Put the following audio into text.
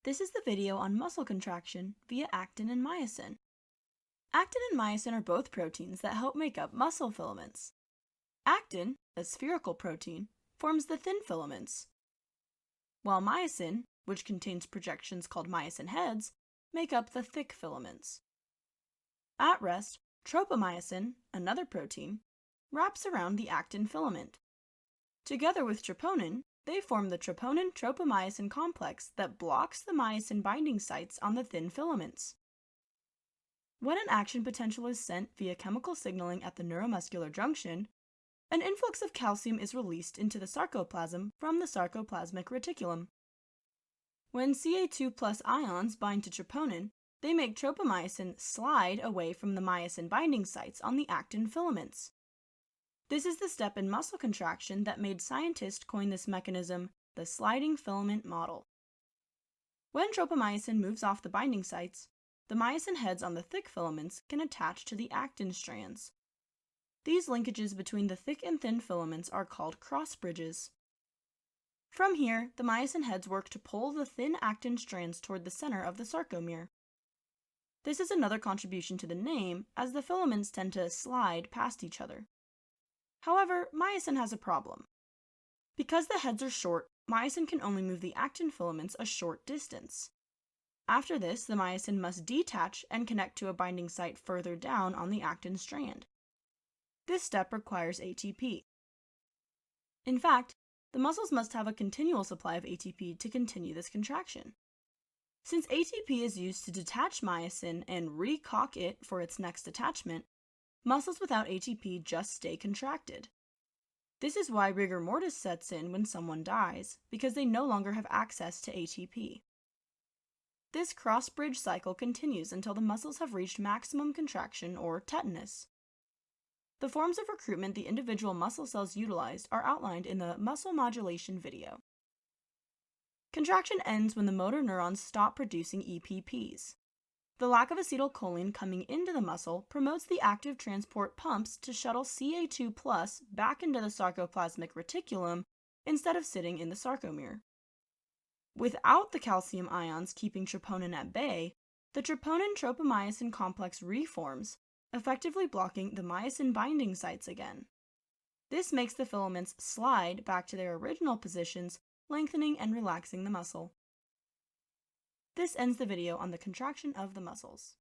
This is the video on muscle contraction via actin and myosin. Actin and myosin are both proteins that help make up muscle filaments. Actin, a spherical protein, forms the thin filaments, while myosin, which contains projections called myosin heads, make up the thick filaments. At rest, tropomyosin, another protein, wraps around the actin filament. Together with troponin, they form the troponin-tropomyosin complex that blocks the myosin binding sites on the thin filaments. When an action potential is sent via chemical signaling at the neuromuscular junction, an influx of calcium is released into the sarcoplasm from the sarcoplasmic reticulum. When Ca2+ ions bind to troponin, they make tropomyosin slide away from the myosin binding sites on the actin filaments. This is the step in muscle contraction that made scientists coin this mechanism the sliding filament model. When tropomyosin moves off the binding sites, the myosin heads on the thick filaments can attach to the actin strands. These linkages between the thick and thin filaments are called cross bridges. From here, the myosin heads work to pull the thin actin strands toward the center of the sarcomere. This is another contribution to the name, as the filaments tend to slide past each other. However, myosin has a problem. Because the heads are short, myosin can only move the actin filaments a short distance. After this, the myosin must detach and connect to a binding site further down on the actin strand. This step requires ATP. In fact, the muscles must have a continual supply of ATP to continue this contraction. Since ATP is used to detach myosin and recock it for its next attachment, muscles without ATP just stay contracted. This is why rigor mortis sets in when someone dies, because they no longer have access to ATP. This cross-bridge cycle continues until the muscles have reached maximum contraction or tetanus. The forms of recruitment the individual muscle cells utilized are outlined in the muscle modulation video. Contraction ends when the motor neurons stop producing EPPs. The lack of acetylcholine coming into the muscle promotes the active transport pumps to shuttle Ca2+ back into the sarcoplasmic reticulum instead of sitting in the sarcomere. Without the calcium ions keeping troponin at bay, the troponin-tropomyosin complex reforms, effectively blocking the myosin binding sites again. This makes the filaments slide back to their original positions, lengthening and relaxing the muscle. This ends the video on the contraction of the muscles.